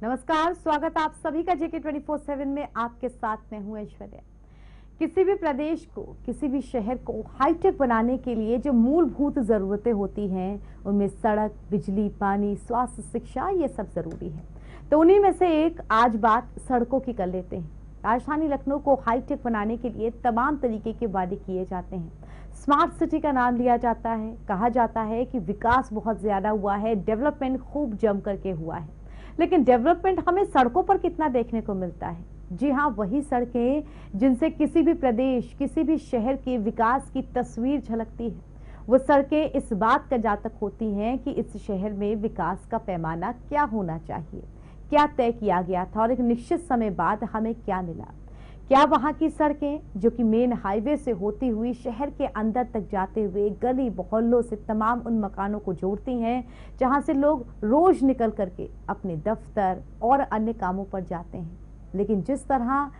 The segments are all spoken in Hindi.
नमस्कार, स्वागत आप सभी का JK 24/7 में। आपके साथ में हूं ऐश्वर्या। किसी भी प्रदेश को, किसी भी शहर को हाईटेक बनाने के लिए जो मूलभूत जरूरतें होती हैं, उनमें सड़क, बिजली, पानी, स्वास्थ्य, शिक्षा, ये सब जरूरी है। तो उन्हीं में से एक आज बात सड़कों की कर लेते हैं। राजधानी लखनऊ को हाईटेक बनाने के लिए तमाम तरीके के वादे किए जाते हैं। स्मार्ट सिटी का नाम लिया जाता है, कहा जाता है कि विकास बहुत ज्यादा हुआ है, डेवलपमेंट खूब जम करके हुआ है। लेकिन डेवलपमेंट हमें सड़कों पर कितना देखने को मिलता है? जी हाँ, वही सड़कें जिनसे किसी भी प्रदेश, किसी भी शहर के विकास की तस्वीर झलकती है। वो सड़कें इस बात का जातक होती हैं कि इस शहर में विकास का पैमाना क्या होना चाहिए, क्या तय किया गया था और एक निश्चित समय बाद हमें क्या मिला। क्या वहां की सड़कें जो कि मेन हाईवे से होती हुई शहर के अंदर तक जाते हुए गली मोहल्लों से तमाम उन मकानों को जोड़ती हैं जहां से लोग रोज निकल करके अपने दफ्तर और अन्य कामों पर जाते हैं। लेकिन जिस तरह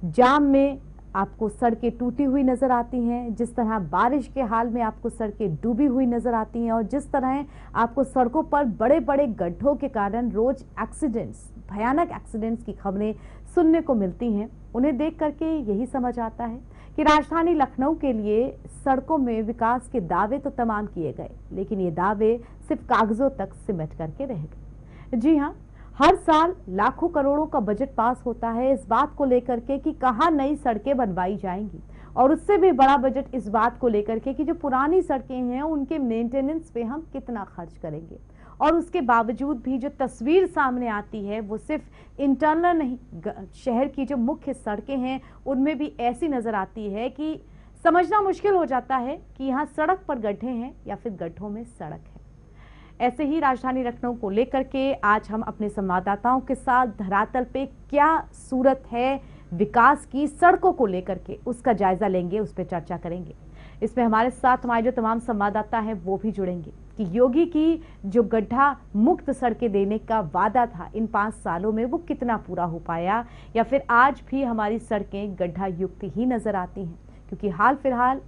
जाम में आपको सड़कें टूटी हुई नजर आती हैं, जिस तरह बारिश के हाल में आपको सड़कें डूबी हुई नजर आती हैं और जिस तरह आपको सड़कों पर बड़े बड़े गड्ढों के कारण रोज एक्सीडेंट्स, भयानक एक्सीडेंट्स की खबरें सुनने को मिलती हैं, उन्हें देख करके यही समझ आता है कि राजधानी लखनऊ के लिए सड़कों में विकास के दावे तो तमाम किए गए, लेकिन ये दावे सिर्फ कागजों तक सिमट करके रह गए। जी हाँ, हर साल लाखों करोड़ों का बजट पास होता है इस बात को लेकर के कि कहाँ नई सड़कें बनवाई जाएंगी, और उससे भी बड़ा बजट इस बात को लेकर के कि जो पुरानी सड़कें हैं उनके मेंटेनेंस पे हम कितना खर्च करेंगे। और उसके बावजूद भी जो तस्वीर सामने आती है वो सिर्फ इंटरनल नहीं, शहर की जो मुख्य सड़कें हैं उनमें भी ऐसी नजर आती है कि समझना मुश्किल हो जाता है कि यहाँ सड़क पर गड्ढे हैं या फिर गड्ढों में सड़क है। ऐसे ही राजधानी लखनऊ को लेकर के आज हम अपने संवाददाताओं के साथ धरातल पे क्या सूरत है विकास की सड़कों को लेकर के, उसका जायजा लेंगे, उस पर चर्चा करेंगे। इसमें हमारे साथ हमारे जो तमाम संवाददाता हैं वो भी जुड़ेंगे कि योगी की जो गड्ढा मुक्त सड़कें देने का वादा था इन 5 सालों में वो कितना पूरा हो पाया, या फिर आज भी हमारी सड़कें गड्ढा युक्त ही नजर आती हैं। क्योंकि हाल फिलहाल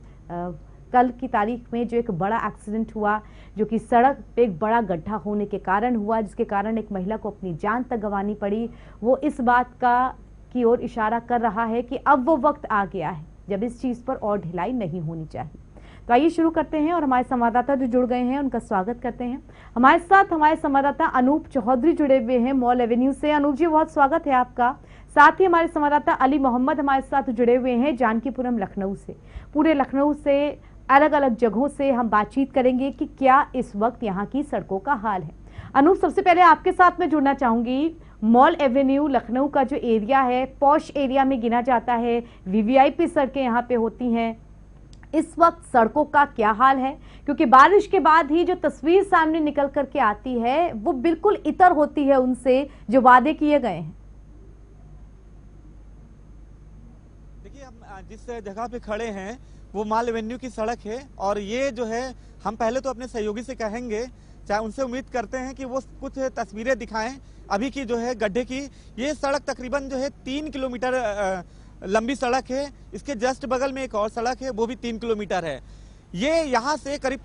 कल की तारीख में जो एक बड़ा एक्सीडेंट हुआ, जो कि सड़क पे एक बड़ा गड्ढा होने के कारण हुआ, जिसके कारण एक महिला को अपनी जान तक गंवानी पड़ी, वो इस बात की ओर इशारा कर रहा है कि अब वो वक्त आ गया है जब इस चीज पर और ढिलाई नहीं होनी चाहिए। तो आइए शुरू करते हैं और हमारे संवाददाता जो जुड़ गए हैं उनका स्वागत करते हैं। हमारे साथ हमारे संवाददाता अनूप चौधरी जुड़े हुए हैं मॉल एवेन्यू से। अनूप जी, बहुत स्वागत है आपका। साथ ही हमारे संवाददाता अली मोहम्मद हमारे साथ जुड़े हुए हैं जानकीपुरम लखनऊ से। पूरे लखनऊ से अलग अलग जगहों से हम बातचीत करेंगे कि क्या इस वक्त यहाँ की सड़कों का हाल है। अनूप, सबसे पहले आपके साथ में जुड़ना चाहूंगी। मॉल एवेन्यू लखनऊ का जो एरिया है, पॉश एरिया में गिना जाता है, वीवीआईपी सड़कें यहाँ पे होती हैं। इस वक्त सड़कों का क्या हाल है? क्योंकि बारिश के बाद ही जो तस्वीर सामने निकल करके आती है वो बिल्कुल इतर होती है उनसे जो वादे किए गए हैं। देखिए, हम जिस जगह पे खड़े हैं वो मॉल एवेन्यू की सड़क है, और ये जो है हम पहले तो अपने सहयोगी से कहेंगे, चाहे उनसे उम्मीद करते हैं कि वो कुछ तस्वीरें दिखाएं अभी की जो है गड्ढे की। ये सड़क तकरीबन जो है 3 किलोमीटर लंबी सड़क है। इसके जस्ट बगल में एक और सड़क है, वो भी 3 किलोमीटर है। ये यहाँ से करीब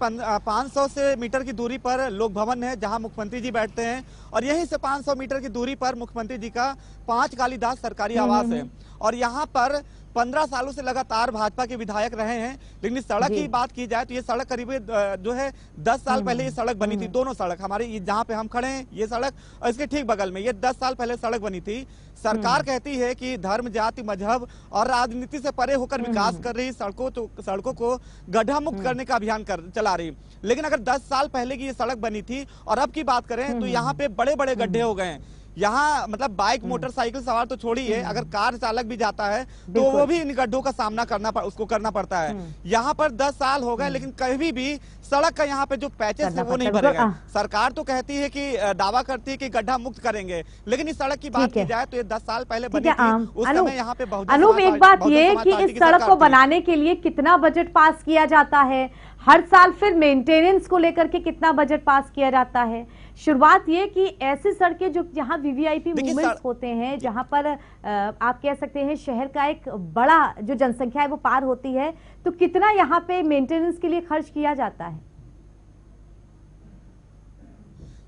500 से मीटर की दूरी पर लोक भवन है जहाँ मुख्यमंत्री जी बैठते हैं, और यहीं से 500 मीटर की दूरी पर मुख्यमंत्री जी का 5 कालीदास सरकारी आवास है। और यहाँ पर 15 सालों से लगातार भाजपा के विधायक रहे हैं। लेकिन इस सड़क की बात की जाए तो ये सड़क करीब जो है 10 साल पहले ये सड़क बनी थी। दोनों सड़क, हमारी जहाँ पे हम खड़े हैं ये सड़क और इसके ठीक बगल में ये 10 साल पहले सड़क बनी थी। सरकार कहती है कि धर्म, जाति, मजहब और राजनीति से परे होकर विकास कर रही, सड़कों को गड्ढा मुक्त करने का अभियान चला रही। लेकिन अगर 10 साल पहले की ये सड़क बनी थी और अब की बात करें तो यहाँ पे बड़े बड़े गड्ढे हो गए हैं। यहाँ मतलब बाइक, मोटरसाइकिल सवार तो छोड़िए, अगर कार चालक भी जाता है तो वो भी इन गड्ढों का सामना उसको करना पड़ता है। यहाँ पर 10 साल हो गए लेकिन कभी भी सड़क का यहाँ पे जो पैचेस है वो नहीं भरे गए। सरकार तो कहती है कि दावा करती है कि गड्ढा मुक्त करेंगे, लेकिन इस सड़क की बात की जाए तो ये 10 साल पहले बनी थी। उस समय यहाँ पे बहुत अनूप, एक बात ये कि इस सड़क को बनाने के लिए कितना बजट पास किया जाता है हर साल, फिर मेंटेनेंस को लेकर के कितना बजट पास किया जाता है। शुरुआत ये कि ऐसी सड़कें जो जहां वीवीआईपी मूवमेंट्स होते हैं, जहां पर आप कह सकते हैं शहर का एक बड़ा जो जनसंख्या है वो पार होती है, तो कितना यहाँ पे मेंटेनेंस के लिए खर्च किया जाता है?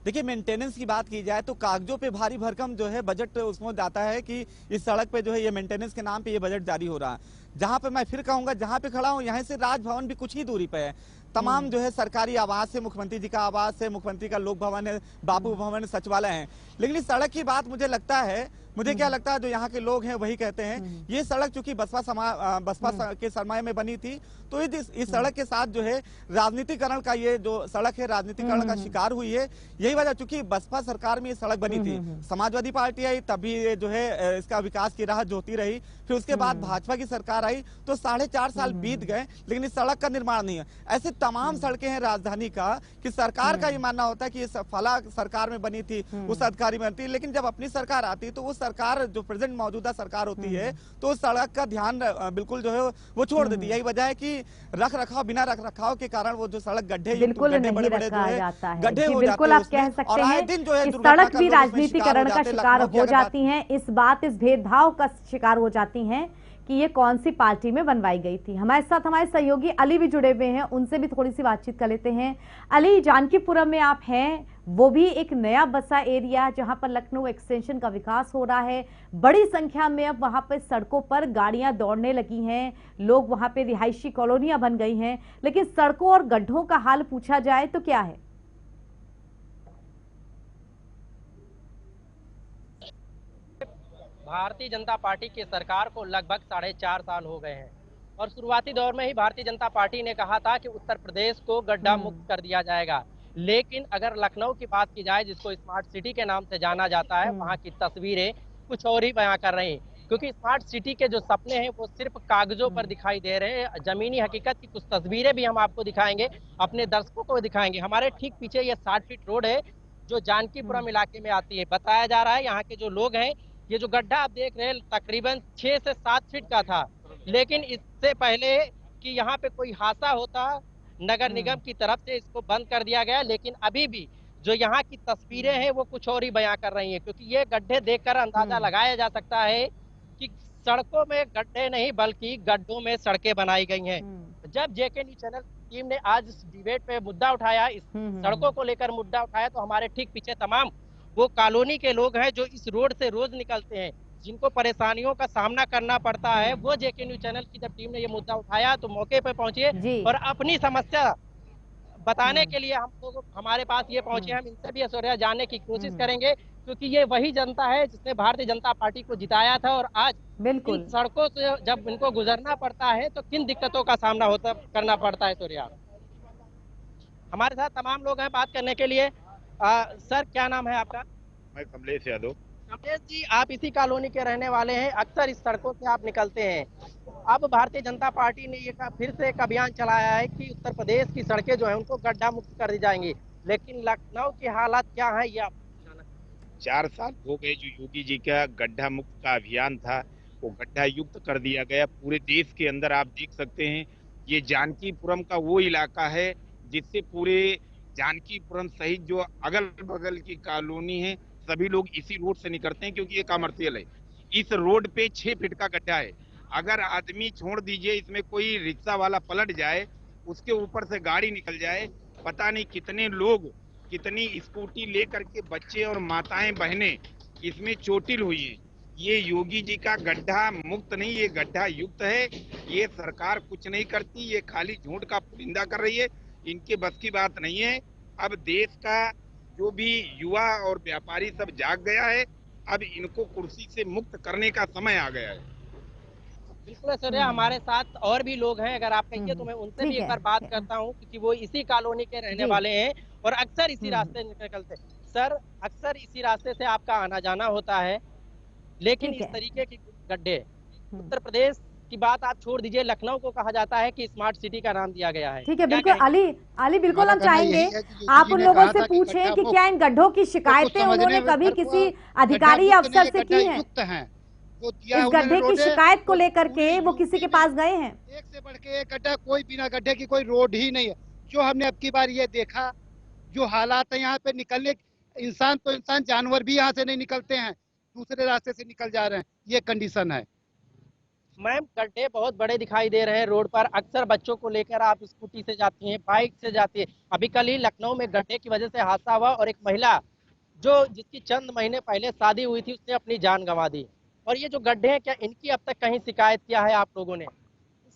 देखिए, मेंटेनेंस की बात की जाए तो कागजों पे भारी भरकम जो है बजट उसमें जाता है कि इस सड़क पे जो है ये मेंटेनेंस के नाम पे ये बजट जारी हो रहा है। जहां पे मैं फिर कहूंगा, जहां पे खड़ा हूं यहाँ से राजभवन भी कुछ ही दूरी पे है। तमाम जो है सरकारी आवास है, मुख्यमंत्री जी का आवास है, मुख्यमंत्री का लोक भवन है, बापू भवन है, सचिवालय है। लेकिन इस सड़क की बात मुझे लगता है, मुझे क्या लगता है, जो यहाँ के लोग हैं वही कहते हैं, ये सड़क चूंकि बसपा के सरमाए में बनी थी, तो इस सड़क के साथ जो है राजनीतिकरण का, ये जो सड़क है राजनीतिकरण का शिकार हुई है। यही वजह, चूंकि बसपा सरकार में ये सड़क बनी थी, समाजवादी पार्टी आई तभी जो है इसका विकास की राह जोती रही, फिर उसके बाद भाजपा की सरकार आई, तो 4.5 साल बीत गए लेकिन इस सड़क का निर्माण नहीं है। ऐसे तमाम सड़कें हैं राजधानी का कि सरकार का ये मानना होता है कि ये फला सरकार में बनी थी, उस अधिकारी में बनती है, लेकिन जब अपनी सरकार आती है तो वो सरकार जो प्रेजेंट मौजूदा सरकार होती है तो उस सड़क का ध्यान बिल्कुल जो है वो छोड़ देती है। यही वजह है कि रख रखाव, बिना रख रखाव के कारण वो जो सड़क गड्ढे बिल्कुल बड़े बड़े जो है गड्ढे हो जाते बिल्कुल हैं, आप कह सकते हैं दिन जो है कि सड़क भी राजनीतिकरण का शिकार हो जाती हैं। इस भेदभाव का शिकार हो जाती हैं कि ये कौन सी पार्टी में बनवाई गई थी। हमारे साथ हमारे सहयोगी अली भी जुड़े हुए हैं, उनसे भी थोड़ी सी बातचीत कर लेते हैं। अली, जानकीपुरम में आप हैं, वो भी एक नया बसा एरिया जहां पर लखनऊ एक्सटेंशन का विकास हो रहा है। बड़ी संख्या में अब वहां पर सड़कों पर गाड़ियां दौड़ने लगी हैं, लोग वहां पे रिहायशी कॉलोनियां बन गई हैं, लेकिन सड़कों और गड्ढों का हाल पूछा जाए तो क्या है? भारतीय जनता पार्टी की सरकार को लगभग 4.5 साल हो गए हैं और शुरुआती दौर में ही भारतीय जनता पार्टी ने कहा था कि उत्तर प्रदेश को गड्ढा मुक्त कर दिया जाएगा। लेकिन अगर लखनऊ की बात की जाए, जिसको स्मार्ट सिटी के नाम से जाना जाता है, वहां की तस्वीरें कुछ और ही बयां कर रही हैं। क्योंकि स्मार्ट सिटी के जो सपने हैं वो सिर्फ कागजों पर दिखाई दे रहे हैं। जमीनी हकीकत की कुछ तस्वीरें भी हम आपको दिखाएंगे, अपने दर्शकों को दिखाएंगे। हमारे ठीक पीछे ये 60 फीट रोड है जो जानकीपुरम इलाके में आती है। बताया जा रहा है यहाँ के जो लोग हैं, ये जो गड्ढा आप देख रहे हैं तकरीबन 6 से 7 फीट का था, लेकिन इससे पहले कि यहाँ पे कोई हादसा होता, नगर निगम की तरफ से इसको बंद कर दिया गया। लेकिन अभी भी जो यहाँ की तस्वीरें हैं वो कुछ और ही बयां कर रही हैं, क्योंकि ये गड्ढे देखकर अंदाजा लगाया जा सकता है कि सड़कों में गड्ढे नहीं बल्कि गड्ढों में सड़कें बनाई गई हैं। जब जेके न्यूज चैनल टीम ने आज इस डिबेट पे मुद्दा उठाया, इस सड़कों को लेकर मुद्दा उठाया, तो हमारे ठीक पीछे तमाम वो कॉलोनी के लोग हैं जो इस रोड से रोज निकलते हैं, जिनको परेशानियों का सामना करना पड़ता है। वो जेके न्यूज चैनल की जब टीम ने ये मुद्दा उठाया तो मौके पर पहुंचे और अपनी समस्या बताने के लिए हम लोग हमारे पास ये पहुंचे। हम इनसे भी ऐश्वर्या जानने की कोशिश करेंगे, क्योंकि ये वही जनता है जिसने भारतीय जनता पार्टी को जिताया था और आज बिल्कुल सड़कों से जब इनको गुजरना पड़ता है तो किन दिक्कतों का सामना करना पड़ता है। ऐश्वर्या, हमारे साथ तमाम लोग हैं बात करने के लिए। सर, क्या नाम है आपका? मैं कमलेश यादव। कमलेश जी, आप इसी कॉलोनी के रहने वाले हैं, अक्सर इस सड़कों से आप निकलते हैं। अब भारतीय जनता पार्टी ने ये फिर से एक अभियान चलाया है कि उत्तर प्रदेश की सड़कें जो है उनको गड्ढा मुक्त कर दी जाएंगी, लेकिन लखनऊ की हालत क्या है ये आप 4 साल हो गए जो योगी जी का गड्ढा मुक्त का अभियान था, वो गड्ढा युक्त कर दिया गया। पूरे देश के अंदर आप देख सकते हैं, ये जानकीपुरम का वो इलाका है जिससे पूरे जानकीपुरम सहित जो अगल बगल की कॉलोनी है सभी लोग इसी रोड से निकलते हैं, क्योंकि ये कमर्शियल है। इस रोड पे 6 फीट का गड्ढा है। अगर आदमी छोड़ दीजिए, इसमें कोई रिक्शा वाला पलट जाए, उसके ऊपर से गाड़ी निकल जाए, पता नहीं कितने लोग, कितनी स्कूटी लेकर के बच्चे और माताएं बहनें इसमें चोटिल हुई हैं। ये योगी जी का गड्ढा मुक्त नहीं, ये गड्ढा युक्त है। ये सरकार कुछ नहीं करती, ये खाली झूठ का पुलिंदा कर रही है। इनके बस की बात नहीं है। अब देश का जो भी युवा और व्यापारी सब जाग गया है, अब इनको कुर्सी से मुक्त करने का समय आ गया है। बिल्कुल सर, हमारे साथ और भी लोग हैं, अगर आप कहिए तो मैं उनसे भी एक बार बात करता हूं, क्योंकि वो इसी कॉलोनी के रहने वाले हैं और अक्सर इसी रास्ते निकलते हैं। सर, अक्सर इसी रास्ते से आपका आना जाना होता है, लेकिन इस तरीके के गड्ढे, उत्तर प्रदेश की बात आप छोड़ दीजिए, लखनऊ को कहा जाता है कि स्मार्ट सिटी का नाम दिया गया है। ठीक है, बिल्कुल अली बिल्कुल हम चाहेंगे आप उन लोगों से पूछें कि क्या इन गड्ढों की शिकायतें उन्होंने कभी किसी अधिकारी या अफसर से की हैं? इस गड्ढे की शिकायत को लेकर के वो किसी के पास गए हैं? एक से बढ़ के एक गड्ढा, कोई बिना गड्ढे की कोई रोड ही नहीं है। जो हमने अब की बार ये देखा, जो हालात है यहाँ पे निकलने, इंसान तो इंसान, जानवर भी यहाँ से नहीं निकलते हैं, दूसरे रास्ते से निकल जा रहे हैं। ये कंडीशन है। मैम गड्ढे बहुत बड़े दिखाई दे रहे हैं रोड पर। अक्सर बच्चों को लेकर आप स्कूटी से जाती हैं, बाइक से जाती है। अभी कल ही लखनऊ में गड्ढे की वजह से हादसा हुआ और एक महिला जो जिसकी चंद महीने पहले शादी हुई थी उसने अपनी जान गंवा दी। और ये जो गड्ढे हैं, क्या इनकी अब तक कहीं शिकायत किया है आप लोगों ने?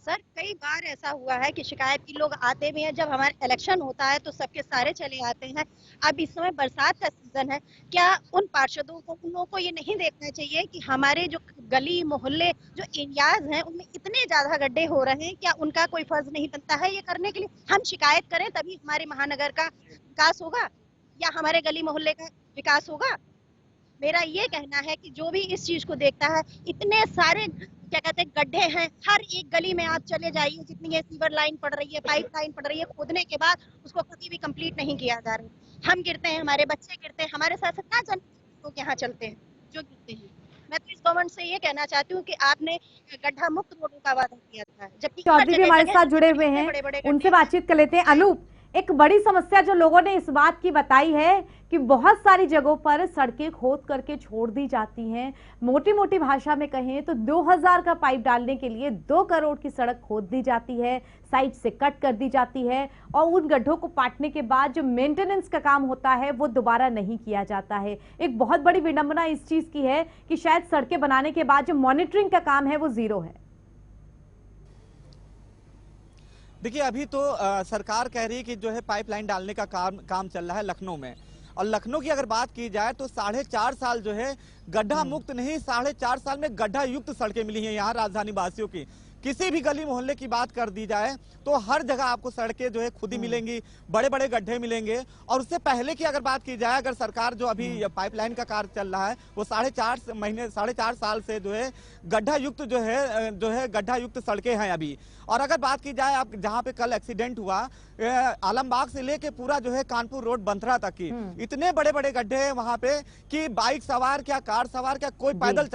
सर कई बार ऐसा हुआ है कि शिकायत की लोग आते भी हैं। जब हमारे इलेक्शन होता है तो सबके सारे चले आते हैं। अब इस समय बरसात का सीजन है, क्या उन पार्षदों को, उन लोगों को ये नहीं देखना चाहिए कि हमारे जो गली मोहल्ले जो एरियाज हैं उनमें इतने ज्यादा गड्ढे हो रहे हैं, क्या उनका कोई फर्ज नहीं बनता है ये करने के लिए? हम शिकायत करें तभी हमारे महानगर का विकास होगा या हमारे गली मोहल्ले का विकास होगा? मेरा ये कहना है कि जो भी इस चीज को देखता है, इतने सारे क्या कहते हैं गड्ढे हैं, हर एक गली में आप चले जाइए, जितनी ये सीवर लाइन पड़ रही है, पाइप लाइन पड़ रही है, खोदने के बाद उसको कभी भी कंप्लीट नहीं किया जा रहा है। हम गिरते हैं, हमारे बच्चे गिरते हैं, हमारे साथ कितना जन लोग यहाँ चलते हैं जो गिरते हैं। मैं तो इस गवर्नमेंट से ये कहना चाहती हूँ कि आपने गड्ढा मुक्त रोडों का वादा किया था, जबकि चौधरी भी हमारे साथ जुड़े हुए हैं, उनसे बातचीत कर लेते हैं। अनूप, एक बड़ी समस्या जो लोगों ने इस बात की बताई है कि बहुत सारी जगहों पर सड़कें खोद करके छोड़ दी जाती हैं। मोटी मोटी भाषा में कहें तो 2000 का पाइप डालने के लिए 2 करोड़ की सड़क खोद दी जाती है, साइड से कट कर दी जाती है और उन गड्ढों को पाटने के बाद जो मेंटेनेंस का काम होता है वो दोबारा नहीं किया जाता है। एक बहुत बड़ी विडंबना इस चीज की है कि शायद सड़कें बनाने के बाद जो मॉनिटरिंग का काम है वो जीरो है। देखिए अभी तो सरकार कह रही है कि जो है पाइपलाइन डालने का काम चल रहा है लखनऊ में। और लखनऊ की अगर बात की जाए तो 4.5 साल जो है गड्ढा मुक्त नहीं, 4.5 साल में गड्ढा युक्त सड़कें मिली हैं यहाँ राजधानी वासियों की। किसी भी गली मोहल्ले की बात कर दी जाए तो हर जगह आपको सड़कें जो है खुदी मिलेंगी, बड़े बड़े गड्ढे मिलेंगे। और उससे पहले की अगर बात की जाए, अगर सरकार जो अभी पाइपलाइन का कार्य चल रहा है वो 4.5 साल से जो है गड्ढा युक्त गड्ढा युक्त सड़कें हैं अभी। और अगर बात की जाए आप जहां पे कल एक्सीडेंट हुआ आलमबाग से लेके पूरा जो है कानपुर रोड बंथरा तक की इतने बड़े बड़े गड्ढे हैं वहां पे कि बाइक सवार क्या कार सवार क्या कोई पैदल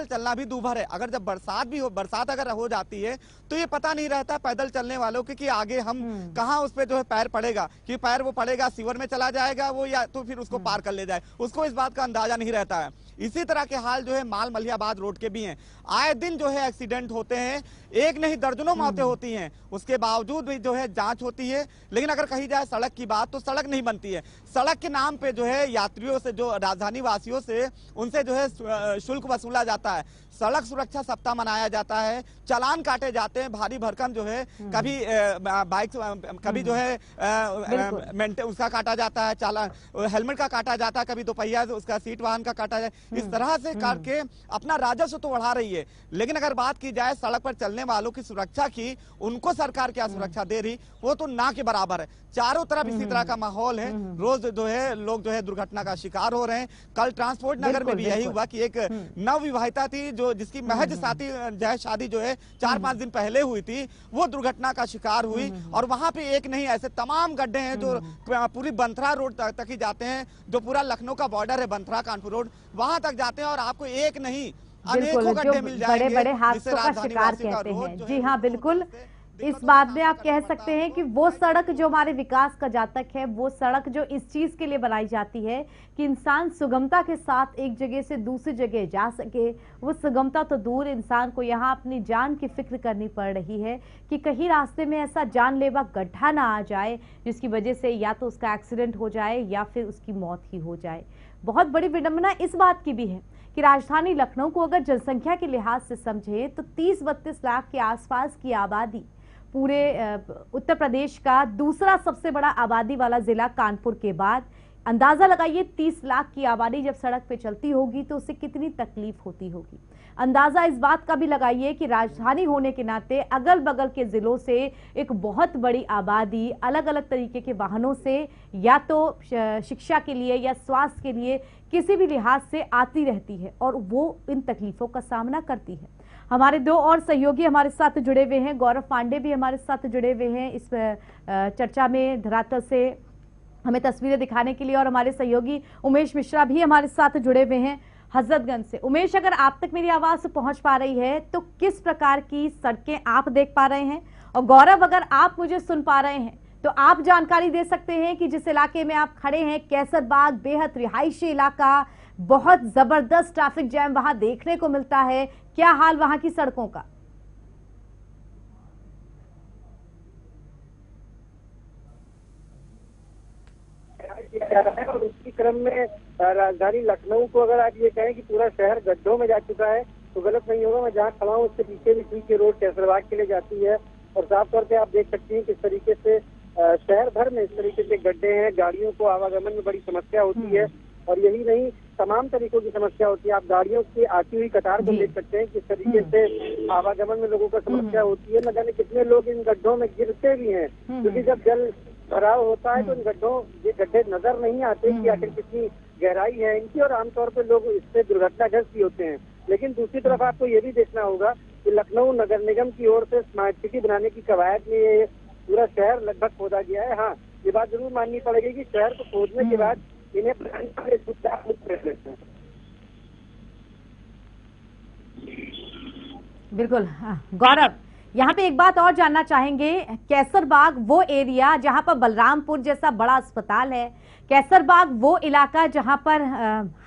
चलना भी दूभर है। अगर जब बरसात अगर हो जाती है तो ये पता नहीं रहता पैदल चलने वालों के कि आगे हम कहाँ उस पे जो है पैर पड़ेगा, कि पैर वो पड़ेगा सीवर में चला जाएगा वो या तो फिर उसको पार कर ले जाए, उसको इस बात का अंदाजा नहीं रहता है। इसी तरह के हाल जो है माल मलियाबाद रोड के भी हैं। आए दिन जो है एक्सीडेंट होते हैं, एक नहीं दर्जनों मौतें होती हैं, उसके बावजूद भी जो है जांच होती है। लेकिन अगर कही जाए सड़क की बात तो सड़क नहीं बनती है। सड़क के नाम पे जो है यात्रियों से, जो राजधानी वासियों से, उनसे जो है शुल्क वसूला जाता है। सड़क सुरक्षा सप्ताह मनाया जाता है, चालान काटे जाते हैं भारी भरकम जो है, कभी बाइक कभी जो है उसका काटा जाता है, चालान हेलमेट का काटा जाता है, कभी दोपहिया उसका सीट वाहन का काटा जाए। इस तरह से करके अपना राजस्व तो बढ़ा रही है। लेकिन अगर बात की जाए सड़क पर चलने वालों की सुरक्षा की, उनको सरकार क्या सुरक्षा दे रही, वो तो ना के बराबर है। चारों तरफ इसी तरह का माहौल है, रोज जो है लोग जो है दुर्घटना का शिकार हो रहे हैं। कल ट्रांसपोर्ट नगर में भी यही हुआ कि एक नवविवाहिता थी जो जिसकी महज शादी जो है 4-5 दिन पहले हुई थी, वो दुर्घटना का शिकार हुई। और वहां पे एक नहीं ऐसे तमाम गड्ढे हैं जो पूरी बंथरा रोड तक ही जाते हैं, जो पूरा लखनऊ का बॉर्डर है बंथरा कानपुर रोड, वहां तक जाते हैं। और आपको एक नहीं अनेकों गड्ढे मिल जाएंगे, बड़े बड़े हादसों का शिकार कहते हैं। जी हाँ बिल्कुल, इस बात में आप कह सकते हैं कि वो सड़क जो हमारे विकास का जातक है, वो सड़क जो इस चीज के लिए बनाई जाती है कि इंसान सुगमता के साथ एक जगह से दूसरी जगह जा सके, वो सुगमता तो दूर, इंसान को यहाँ अपनी जान की फिक्र करनी पड़ रही है कि कहीं रास्ते में ऐसा जानलेवा गड्ढा ना आ जाए जिसकी वजह से या तो उसका एक्सीडेंट हो जाए या फिर उसकी मौत ही हो जाए। बहुत बड़ी विडंबना इस बात की भी है कि राजधानी लखनऊ को अगर जनसंख्या के लिहाज से समझे तो 30-32 लाख के आसपास की आबादी, पूरे उत्तर प्रदेश का दूसरा सबसे बड़ा आबादी वाला जिला कानपुर के बाद, अंदाजा लगाइए 30 लाख की आबादी जब सड़क पे चलती होगी तो उसे कितनी तकलीफ होती होगी। अंदाजा इस बात का भी लगाइए कि राजधानी होने के नाते अगल बगल के जिलों से एक बहुत बड़ी आबादी अलग अलग तरीके के वाहनों से या तो शिक्षा के लिए या स्वास्थ्य के लिए किसी भी लिहाज से आती रहती है और वो इन तकलीफों का सामना करती है। हमारे 2 और सहयोगी हमारे साथ जुड़े हुए हैं, गौरव पांडे भी हमारे साथ जुड़े हुए हैं इस चर्चा में धरातल से हमें तस्वीरें दिखाने के लिए, और हमारे सहयोगी उमेश मिश्रा भी हमारे साथ जुड़े हुए हैं हजरतगंज से। उमेश, अगर आप तक मेरी आवाज पहुंच पा रही है तो किस प्रकार की सड़कें आप देख पा रहे हैं, और गौरव अगर आप मुझे सुन पा रहे हैं तो आप जानकारी दे सकते हैं कि जिस इलाके में आप खड़े हैं, कैसरबाग बेहद रिहायशी इलाका, बहुत जबरदस्त ट्रैफिक जैम वहां देखने को मिलता है। क्या हाल वहां की सड़कों का? किया जा रहा है और उसी क्रम में राजधानी लखनऊ को अगर आप ये कहें कि पूरा शहर गड्ढों में जा चुका है तो गलत नहीं होगा। मैं जहाँ खड़ा हूँ उसके पीछे भी ठीक रोड कैसरबाग के लिए जाती है और साफ तौर पे आप देख सकती हैं किस तरीके से शहर भर में इस तरीके से गड्ढे हैं। गाड़ियों को आवागमन में बड़ी समस्या होती है और यही नहीं, तमाम तरीकों की समस्या होती है। आप गाड़ियों की आती हुई कतार को देख सकते हैं किस तरीके से आवागमन में लोगों को समस्या होती है। न जाने कितने लोग इन गड्ढों में गिरते भी हैं, क्योंकि जब जल भराव होता है तो इन ये गड्ढे नजर नहीं आते कि आखिर कितनी गहराई है इनकी, और आमतौर पर लोग इससे दुर्घटनाग्रस्त भी होते हैं। लेकिन दूसरी तरफ आपको ये भी देखना होगा कि लखनऊ नगर निगम की ओर से स्मार्ट सिटी बनाने की कवायद में ये पूरा शहर लगभग खोदा गया है। हाँ, ये बात जरूर माननी पड़ेगी कि शहर को खोदने के बाद इन्हें बिल्कुल। गौरव, यहाँ पे एक बात और जानना चाहेंगे, कैसरबाग वो एरिया जहाँ पर बलरामपुर जैसा बड़ा अस्पताल है, कैसरबाग वो इलाका जहाँ पर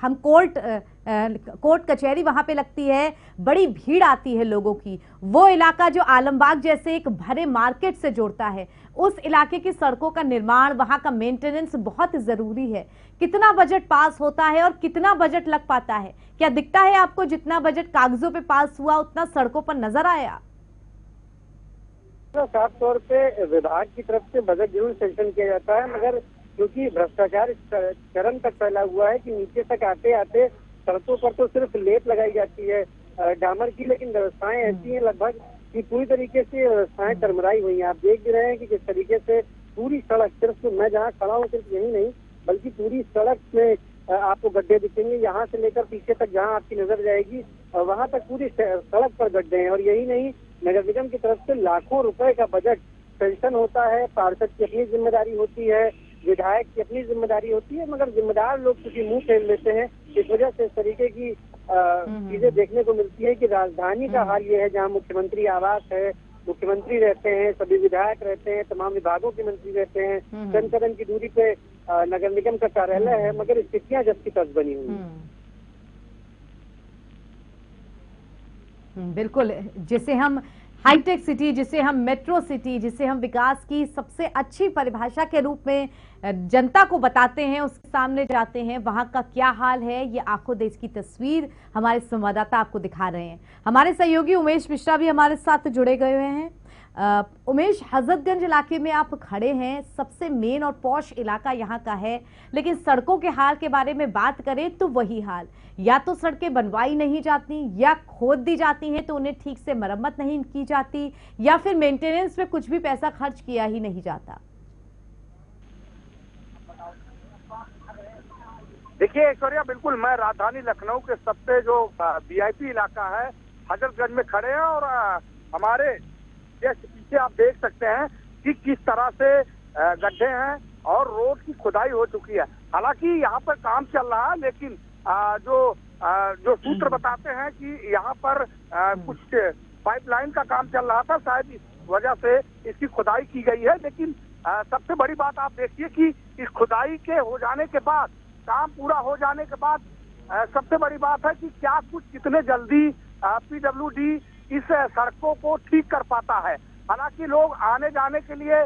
हम कोर्ट कचहरी वहाँ पे लगती है, बड़ी भीड़ आती है लोगों की, वो इलाका जो आलमबाग जैसे एक भरे मार्केट से जोड़ता है, उस इलाके की सड़कों का निर्माण, वहाँ का मेंटेनेंस बहुत जरूरी है। कितना बजट पास होता है और कितना बजट लग पाता है? क्या दिखता है आपको जितना बजट कागजों पे पास हुआ उतना सड़कों पर नजर आया? साफ तौर पे विभाग की तरफ से बजट जरूर सेंक्शन किया जाता है, मगर क्योंकि भ्रष्टाचार चरम तक फैला हुआ है कि नीचे तक आते आते सड़कों पर तो सिर्फ लेप लगाई जाती है डामर की, लेकिन व्यवस्थाएं ऐसी हैं लगभग कि पूरी तरीके से व्यवस्थाएं चरमराई हुई हैं। आप देख भी रहे हैं कि किस तरीके से पूरी सड़क, सिर्फ मैं जहाँ खड़ा हूँ सिर्फ यही नहीं बल्कि पूरी सड़क में आपको गड्ढे दिखेंगे। यहाँ से लेकर पीछे तक जहाँ आपकी नजर जाएगी वहां तक पूरी सड़क पर गड्ढे हैं। और यही नहीं, नगर निगम की तरफ से लाखों रुपए का बजट पेंशन होता है, पार्षद की अपनी जिम्मेदारी होती है, विधायक की अपनी जिम्मेदारी होती है, मगर जिम्मेदार लोग चूंकि मुंह फेर लेते हैं, इस वजह से इस तरीके की चीजें देखने को मिलती है कि राजधानी का हाल ये है जहाँ मुख्यमंत्री आवास है, मुख्यमंत्री रहते हैं, सभी विधायक रहते हैं, तमाम विभागों के मंत्री रहते हैं, चंद कदम की दूरी पे नगर निगम का कार्यालय है, मगर स्थितियां जब की तब बनी हुई। बिल्कुल, जिसे हम हाईटेक सिटी, जिसे हम मेट्रो सिटी, जिसे हम विकास की सबसे अच्छी परिभाषा के रूप में जनता को बताते हैं, उसके सामने जाते हैं, वहां का क्या हाल है ये आंखों देश की तस्वीर हमारे संवाददाता आपको दिखा रहे हैं। हमारे सहयोगी उमेश मिश्रा भी हमारे साथ जुड़े गए हुए हैं। उमेश, हजरतगंज इलाके में आप खड़े हैं, सबसे मेन और पॉश इलाका यहाँ का है, लेकिन सड़कों के हाल के बारे में बात करें तो वही हाल, या तो सड़कें बनवाई नहीं जाती या खोद दी जाती हैं तो उन्हें ठीक से मरम्मत नहीं की जाती, या फिर मेंटेनेंस पे कुछ भी पैसा खर्च किया ही नहीं जाता। देखिए ऐश्वर्या, बिल्कुल मैं राजधानी लखनऊ के सबसे जो वीआईपी इलाका है हजरतगंज में खड़े हैं और हमारे पीछे आप देख सकते हैं कि किस तरह से गड्ढे हैं और रोड की खुदाई हो चुकी है। हालांकि यहाँ पर काम चल रहा है, लेकिन जो सूत्र बताते हैं कि यहाँ पर कुछ पाइपलाइन का काम चल रहा था, शायद इस वजह से इसकी खुदाई की गई है। लेकिन सबसे बड़ी बात आप देखिए कि इस खुदाई के हो जाने के बाद, काम पूरा हो जाने के बाद सबसे बड़ी बात है कि क्या कुछ कितने जल्दी पीडब्ल्यूडी इस सड़कों को ठीक कर पाता है। हालांकि लोग आने जाने के लिए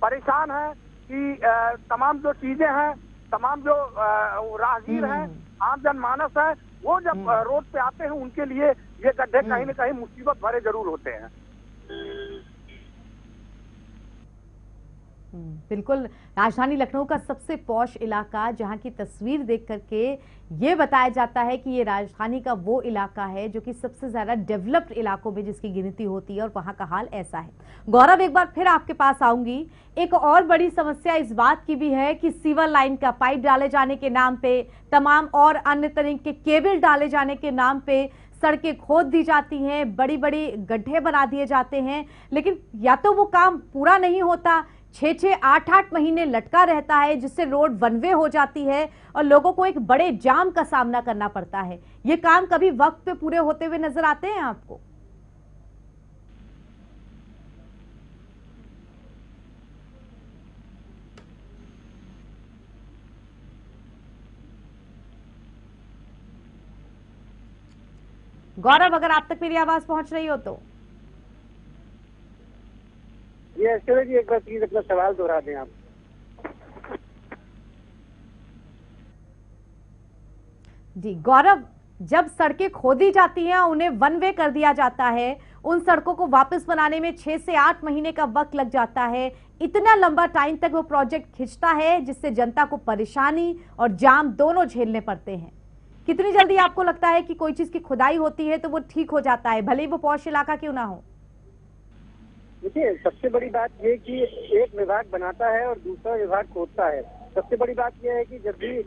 परेशान हैं कि तमाम जो चीजें हैं, तमाम जो राहगीर हैं, आम जनमानस है, वो जब रोड पे आते हैं उनके लिए ये गड्ढे कहीं न कहीं मुसीबत भरे जरूर होते हैं। बिल्कुल, राजधानी लखनऊ का सबसे पॉश इलाका, जहां की तस्वीर देख करके ये बताया जाता है कि ये राजधानी का वो इलाका है जो कि सबसे ज्यादा डेवलप्ड इलाकों में जिसकी गिनती होती है, और वहां का हाल ऐसा है। गौरव, एक बार फिर आपके पास आऊंगी। एक और बड़ी समस्या इस बात की भी है कि सीवर लाइन का पाइप डाले जाने के नाम पे, तमाम और अन्य तरह के केबल डाले जाने के नाम पे सड़कें खोद दी जाती हैं, बड़ी बड़ी गड्ढे बना दिए जाते हैं, लेकिन या तो वो काम पूरा नहीं होता, 6-6, 8-8 महीने लटका रहता है, जिससे रोड वन वे हो जाती है और लोगों को एक बड़े जाम का सामना करना पड़ता है। ये काम कभी वक्त पे पूरे होते हुए नजर आते हैं आपको? गौरव, अगर आप तक मेरी आवाज पहुंच रही हो तो। ये ऐश्वर्या जी, एक बार प्लीज अपना सवाल दोहरा दें आप। जी गौरव, जब सड़कें खोदी जाती हैं, उन्हें वन वे कर दिया जाता है, उन सड़कों को वापस बनाने में 6 से 8 महीने का वक्त लग जाता है। इतना लंबा टाइम तक वो प्रोजेक्ट खिंचता है, जिससे जनता को परेशानी और जाम दोनों झेलने पड़ते हैं। कितनी जल्दी आपको लगता है कि कोई चीज की खुदाई होती है तो वो ठीक हो जाता है, भले ही वो पॉश इलाका क्यों ना हो? देखिए, सबसे बड़ी बात ये कि एक विभाग बनाता है और दूसरा विभाग खोदता है। सबसे बड़ी बात यह है कि जब भी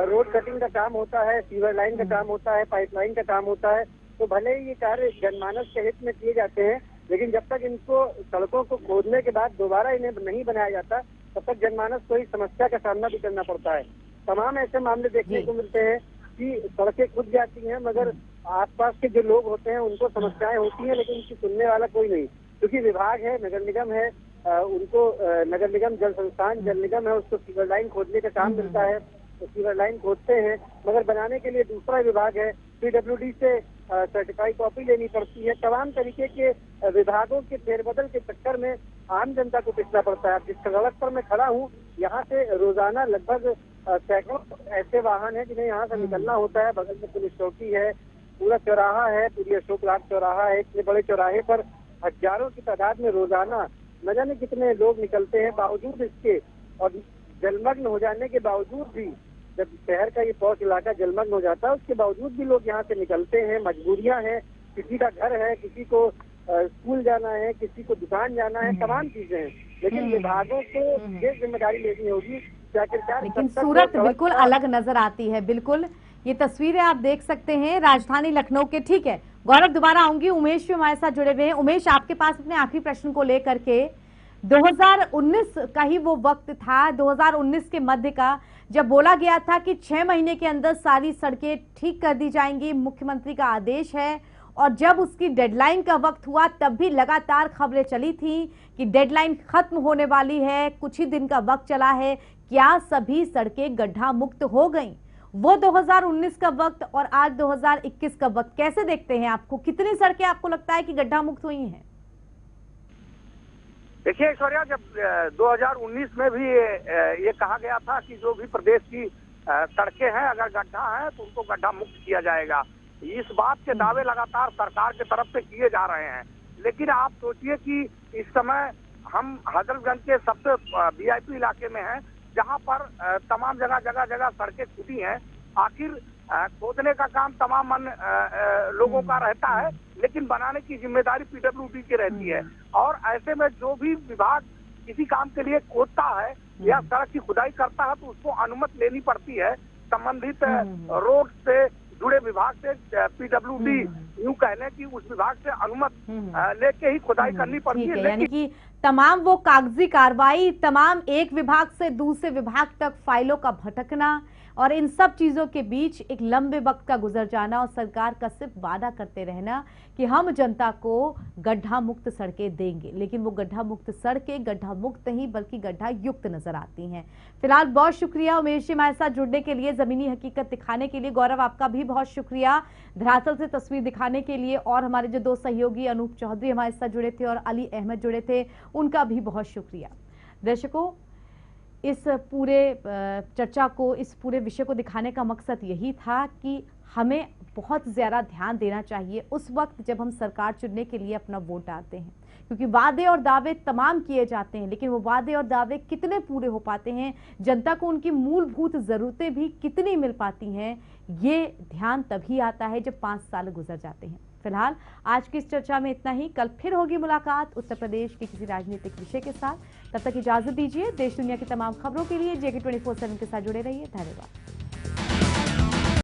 रोड कटिंग का काम होता है, सीवर लाइन का काम होता है, पाइपलाइन का काम होता है, तो भले ही ये कार्य जनमानस के हित में किए जाते हैं, लेकिन जब तक इनको सड़कों को खोदने के बाद दोबारा इन्हें नहीं बनाया जाता, तब तक जनमानस को इस समस्या का सामना भी करना पड़ता है। तमाम ऐसे मामले देखने को मिलते हैं कि सड़कें खुद जाती हैं, मगर आसपास के जो लोग होते हैं उनको समस्याएं होती हैं, लेकिन उनकी सुनने वाला कोई नहीं। क्योंकि विभाग है, नगर निगम है, उनको नगर निगम जल संस्थान जल निगम है, उसको सीवर लाइन खोदने का काम मिलता है, तो सीवर लाइन खोदते हैं, मगर बनाने के लिए दूसरा विभाग है, PWD से सर्टिफाइड कॉपी लेनी पड़ती है। तमाम तरीके के विभागों के फेरबदल के चक्कर में आम जनता को पिछड़ा पड़ता है। जिस सड़क पर मैं खड़ा हूँ, यहाँ से रोजाना लगभग सैकड़ों ऐसे वाहन है जिन्हें यहाँ से निकलना होता है। बगल में पुलिस चौकी है, पूरा चौराहा है, पूरी अशोक लाल चौराहा है। इतने बड़े चौराहे पर हजारों की तादाद में रोजाना न जाने कितने लोग निकलते हैं। बावजूद इसके और जलमग्न हो जाने के बावजूद भी, जब शहर का ये पौष इलाका जलमग्न हो जाता है, उसके बावजूद भी लोग यहाँ से निकलते हैं। मजबूरियां हैं, किसी का घर है, किसी को स्कूल जाना है, किसी को दुकान जाना है, तमाम चीजें हैं। लेकिन विभागों को ये जिम्मेदारी लेनी होगी। लेकिन सूरत बिल्कुल अलग नजर आती है। बिल्कुल, ये तस्वीरें आप देख सकते हैं राजधानी लखनऊ के। ठीक है गौरव, दोबारा आऊंगी। उमेश भी हमारे साथ जुड़े हुए हैं। उमेश, आपके पास अपने आखिरी प्रश्न को लेकर के, 2019 का ही वो वक्त था, 2019 के मध्य का, जब बोला गया था कि 6 महीने के अंदर सारी सड़कें ठीक कर दी जाएंगी, मुख्यमंत्री का आदेश है। और जब उसकी डेडलाइन का वक्त हुआ, तब भी लगातार खबरें चली थी कि डेडलाइन खत्म होने वाली है, कुछ ही दिन का वक्त चला है। क्या सभी सड़कें गड्ढा मुक्त हो गईं? वो 2019 का वक्त और आज 2021 का वक्त कैसे देखते हैं? आपको कितनी सड़कें आपको लगता है कि गड्ढा मुक्त हुई हैं? देखिए ऐश्वर्या, जब 2019 में भी ये कहा गया था कि जो भी प्रदेश की सड़कें हैं, अगर गड्ढा है तो उनको गड्ढा मुक्त किया जाएगा। इस बात के दावे लगातार सरकार की तरफ से किए जा रहे हैं। लेकिन आप सोचिए कि इस समय हम हजरतगंज के सबसे VIP इलाके में हैं, जहां पर तमाम जगह सड़कें खुदी हैं। आखिर खोदने का काम तमाम लोगों का रहता है, लेकिन बनाने की जिम्मेदारी PWD की रहती है। और ऐसे में जो भी विभाग किसी काम के लिए खोदता है या सड़क की खुदाई करता है, तो उसको अनुमति लेनी पड़ती है संबंधित रोड से जुड़े विभाग से। PWD यूं कहने की उस विभाग से अनुमति लेके ही खुदाई करनी पड़ती है। यानी कि तमाम वो कागजी कार्रवाई, तमाम एक विभाग से दूसरे विभाग तक फाइलों का भटकना और इन सब चीजों के बीच एक लंबे वक्त का गुजर जाना और सरकार का सिर्फ वादा करते रहना कि हम जनता को गड्ढा मुक्त सड़कें देंगे, लेकिन वो गड्ढा मुक्त सड़कें गड्ढा मुक्त नहीं बल्कि गड्ढा युक्त नजर आती हैं। फिलहाल बहुत शुक्रिया उमेश जी हमारे साथ जुड़ने के लिए, जमीनी हकीकत दिखाने के लिए। गौरव, आपका भी बहुत शुक्रिया धरातल से तस्वीर दिखाने के लिए। और हमारे जो 2 सहयोगी अनूप चौधरी हमारे साथ जुड़े थे और अली अहमद जुड़े थे, उनका भी बहुत शुक्रिया। दर्शकों, इस पूरे चर्चा को, इस पूरे विषय को दिखाने का मकसद यही था कि हमें बहुत ज़्यादा ध्यान देना चाहिए उस वक्त जब हम सरकार चुनने के लिए अपना वोट डालते हैं, क्योंकि वादे और दावे तमाम किए जाते हैं, लेकिन वो वादे और दावे कितने पूरे हो पाते हैं, जनता को उनकी मूलभूत ज़रूरतें भी कितनी मिल पाती हैं, ये ध्यान तभी आता है जब 5 साल गुजर जाते हैं। फिलहाल आज की इस चर्चा में इतना ही। कल फिर होगी मुलाकात उत्तर प्रदेश के किसी राजनीतिक विषय के साथ। तब तक इजाजत दीजिए। देश दुनिया की तमाम खबरों के लिए JK 24/7 के साथ जुड़े रहिए। धन्यवाद।